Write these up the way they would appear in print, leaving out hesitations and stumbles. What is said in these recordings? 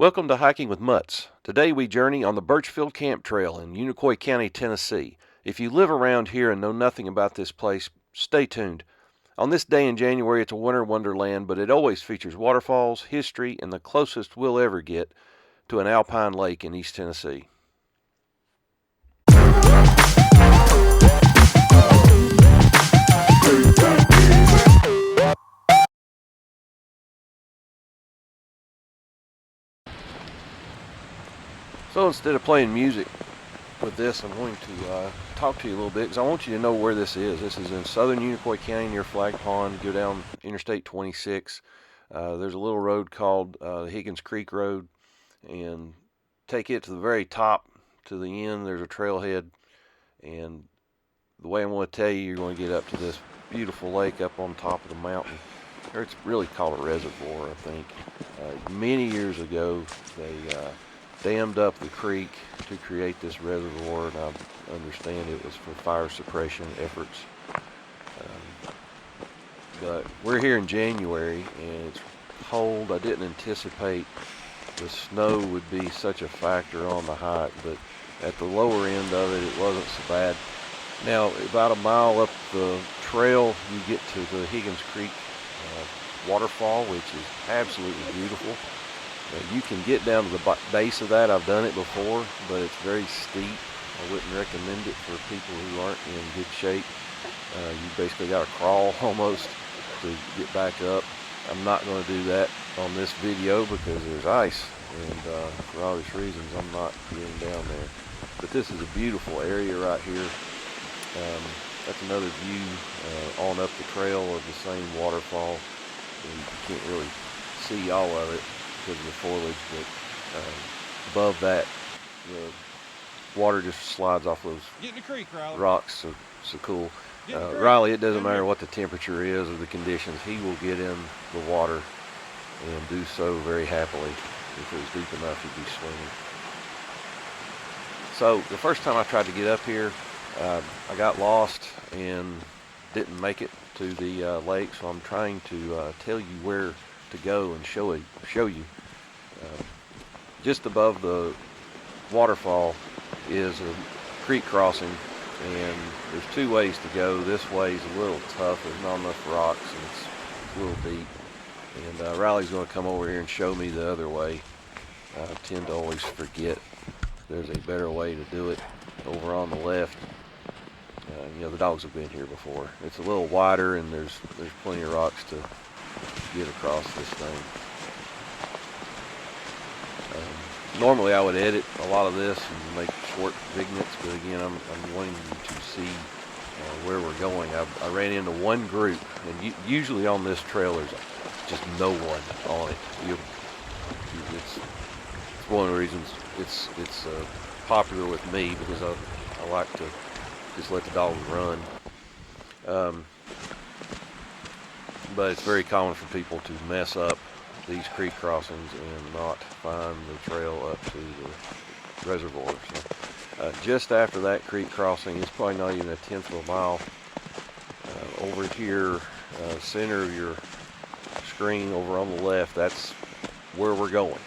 Welcome to Hiking with Mutts. Today we journey on the Birchfield Camp Trail in Unicoi County, Tennessee. If you live around here and know nothing about this place, stay tuned. On this day in January, it's a winter wonderland, but it always features waterfalls, history, and the closest we'll ever get to an alpine lake in East Tennessee. So instead of playing music with this, I'm going to talk to you a little bit because I want you to know where this is. This is in southern Unicoi County near Flag Pond. Go down Interstate 26. There's a little road called the Higgins Creek Road, and take it to the very top to the end. There's a trailhead, and the way I'm going to tell you, you're going to get up to this beautiful lake up on top of the mountain. Or it's really called a reservoir, I think. Many years ago, they dammed up the creek to create this reservoir, and I understand it was for fire suppression efforts. But we're here in January and it's cold. I didn't anticipate the snow would be such a factor on the hike, but at the lower end of it, it wasn't so bad. Now, about a mile up the trail, you get to the Higgins Creek waterfall, which is absolutely beautiful. You can get down to the base of that. I've done it before, but it's very steep. I wouldn't recommend it for people who aren't in good shape. You basically got to crawl almost to get back up. I'm not going to do that on this video because there's ice, and for obvious reasons I'm not getting down there. But this is a beautiful area right here. That's another view on up the trail of the same waterfall. And you can't really see all of it because of the foliage, but above that, the water just slides off those rocks. So cool. Riley, it doesn't matter what the temperature is or the conditions, he will get in the water and do so very happily. If it was deep enough, he'd be swimming. So the first time I tried to get up here, I got lost and didn't make it to the lake, so I'm trying to tell you where to go and show you. Just above the waterfall is a creek crossing, and there's two ways to go. This way is a little tough. There's not enough rocks and it's a little deep. And Riley's going to come over here and show me the other way. I tend to always forget there's a better way to do it over on the left. The dogs have been here before. It's a little wider, and there's plenty of rocks to get across this thing. Normally I would edit a lot of this and make short vignettes, but again, I'm wanting you to see where we're going. I ran into one group, and usually on this trail there's just no one on it. It's one of the reasons it's popular with me, because I like to just let the dogs run. But it's very common for people to mess up these creek crossings and not find the trail up to the reservoir. So, just after that creek crossing, it's probably not even a tenth of a mile. Over here, center of your screen over on the left, that's where we're going.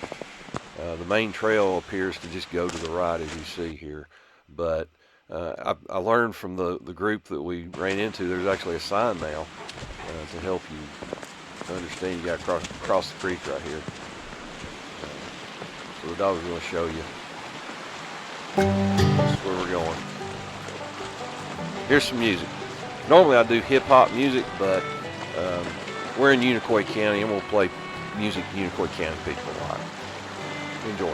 The main trail appears to just go to the right, as you see here, but I learned from the group that we ran into, there's actually a sign now to help you understand. You got to cross the creek right here. So the dog's going to show you. That's where we're going. Here's some music. Normally I do hip-hop music, but we're in Unicoi County, and we'll play music Unicoi County people like. Enjoy.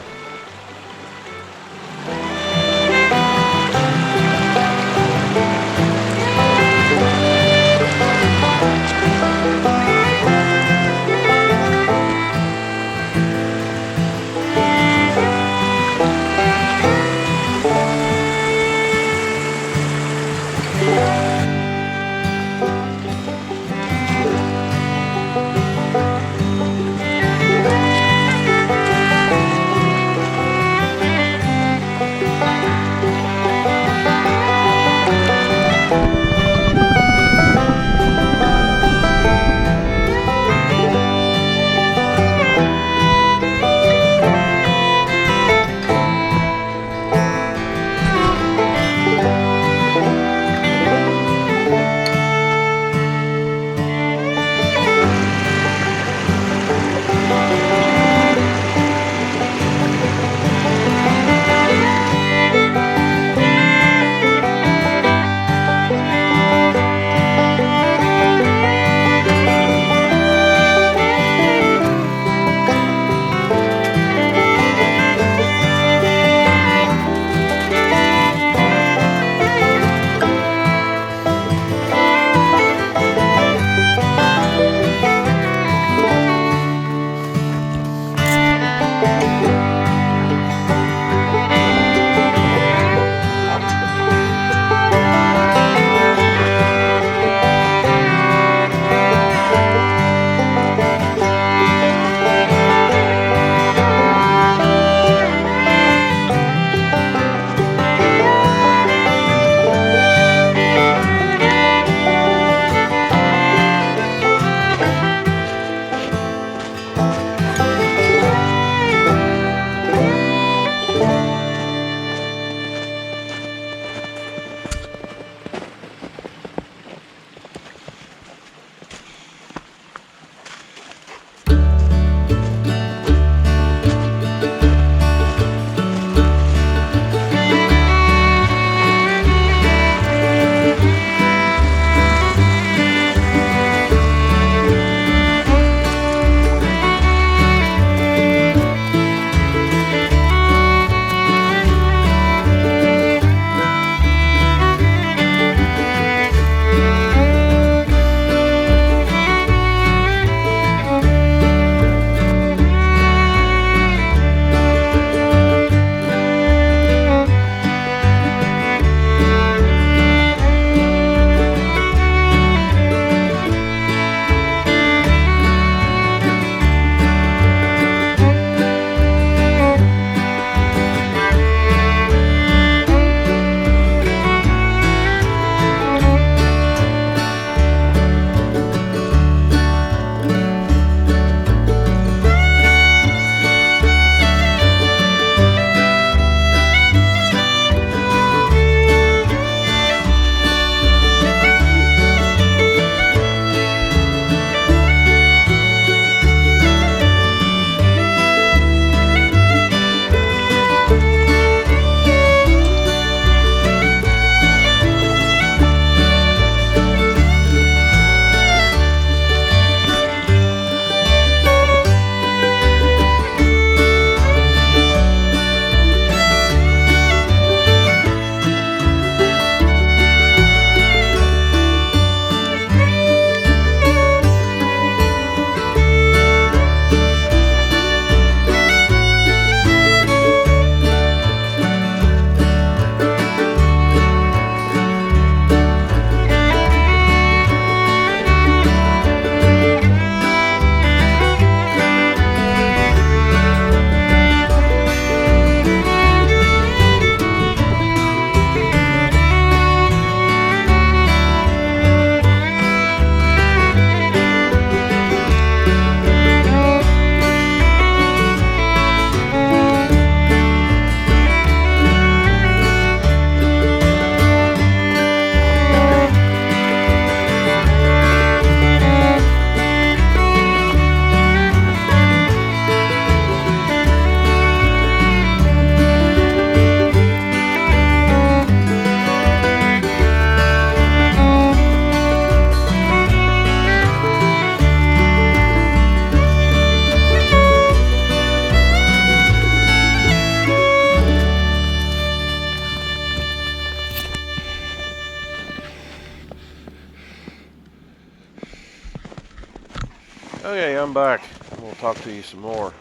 Okay, I'm back. I'm going to talk to you some more.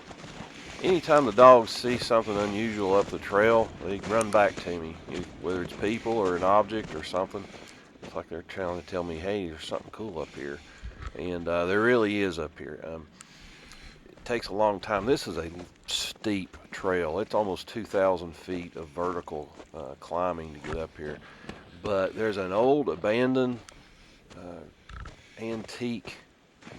Anytime the dogs see something unusual up the trail, they run back to me, whether it's people or an object or something. It's like they're trying to tell me, hey, there's something cool up here. And there really is up here. It takes a long time. This is a steep trail. It's almost 2,000 feet of vertical climbing to get up here. But there's an old abandoned antique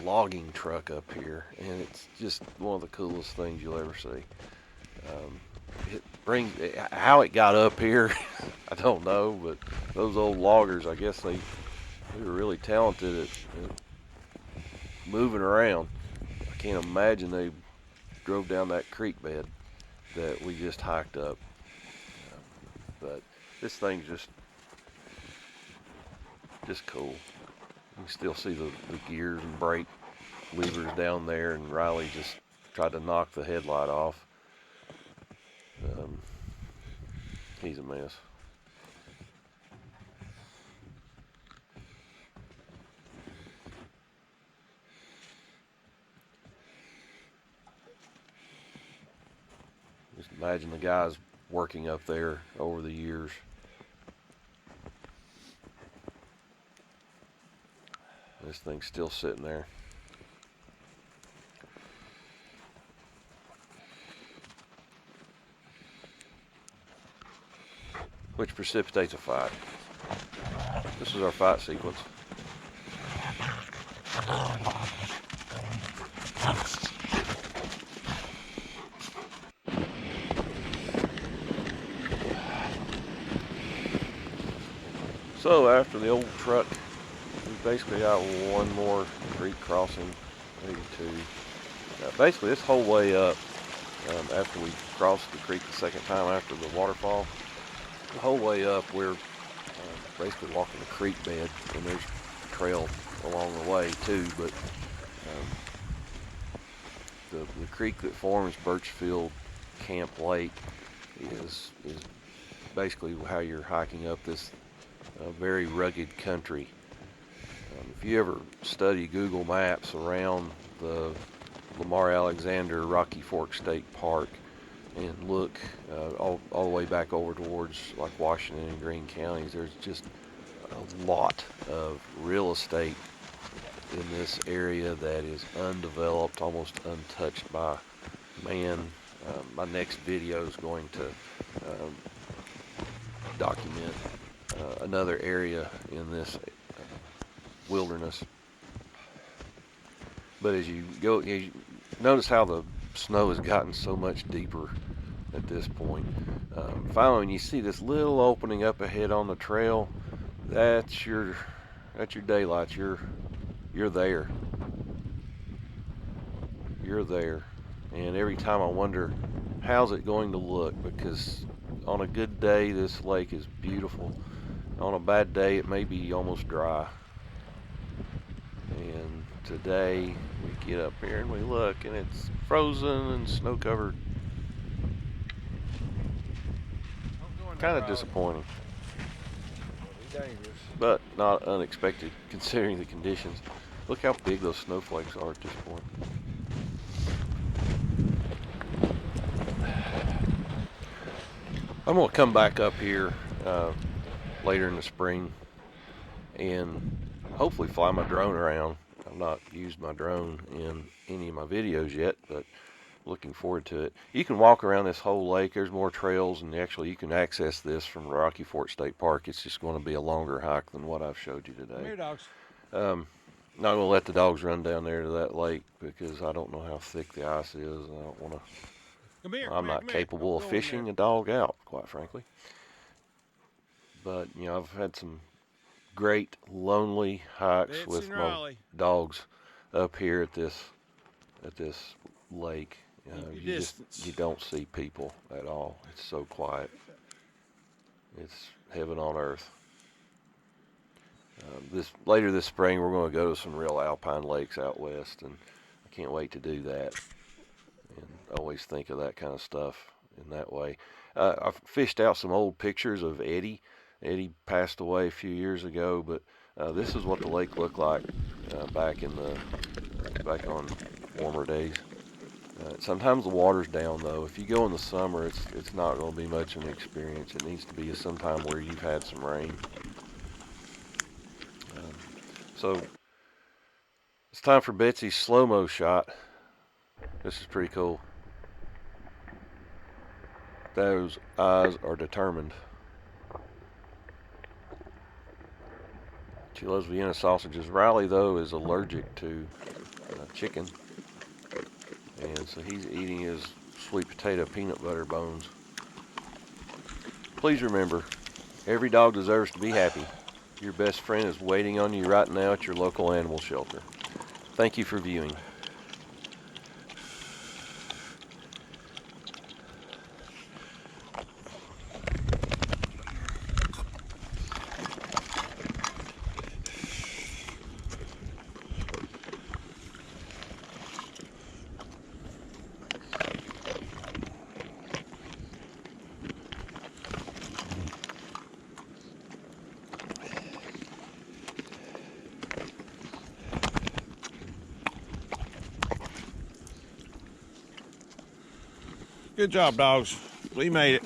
logging truck up here, and it's just one of the coolest things you'll ever see. How it got up here, I don't know, but those old loggers, I guess they were really talented at moving around. I can't imagine they drove down that creek bed that we just hiked up. But this thing's just cool. You can still see the gears and brake levers down there, and Riley just tried to knock the headlight off. He's a mess. Just imagine the guys working up there over the years. This thing's still sitting there. Which precipitates a fight. This is our fight sequence. So after the old truck, we basically got one more creek crossing, maybe two. Basically this whole way up, after we crossed the creek the second time after the waterfall, the whole way up we're basically walking the creek bed, and there's trail along the way too, but the creek that forms Birchfield Camp Lake is basically how you're hiking up this very rugged country. If you ever study Google Maps around the Lamar Alexander Rocky Fork State Park and look all the way back over towards like Washington and Greene counties, there's just a lot of real estate in this area that is undeveloped, almost untouched by man. My next video is going to document another area in this wilderness. But as you go, you notice how the snow has gotten so much deeper at this point. Finally, when you see this little opening up ahead on the trail, that's your daylight. You're there. You're there. And every time I wonder, how's it going to look? Because on a good day, this lake is beautiful. On a bad day, it may be almost dry. And today, we get up here and we look, and it's frozen and snow covered. Kind of disappointing, but not unexpected considering the conditions. Look how big those snowflakes are at this point. I'm going to come back up here later in the spring and hopefully fly my drone around. I've not used my drone in any of my videos yet, but looking forward to it. You can walk around this whole lake. There's more trails, and actually you can access this from Rocky Fork State Park. It's just going to be a longer hike than what I've showed you today. Come here, dogs. Not going to let the dogs run down there to that lake because I don't know how thick the ice is. I don't want to. Come here. I'm not capable of fishing a dog out, quite frankly. But you know, I've had some great lonely hikes with my dogs up here at this lake. You don't see people at all. It's so quiet. It's heaven on earth. Later this spring, we're going to go to some real alpine lakes out west, and I can't wait to do that. And I always think of that kind of stuff in that way. I've fished out some old pictures of Eddie. Eddie passed away a few years ago, but this is what the lake looked like back on warmer days. Sometimes the water's down though. If you go in the summer, it's not going to be much of an experience. It needs to be sometime where you've had some rain. So it's time for Betsy's slow-mo shot. This is pretty cool. Those eyes are determined. She loves Vienna sausages. Riley, though, is allergic to chicken. And so he's eating his sweet potato peanut butter bones. Please remember, every dog deserves to be happy. Your best friend is waiting on you right now at your local animal shelter. Thank you for viewing. Good job, dogs. We made it.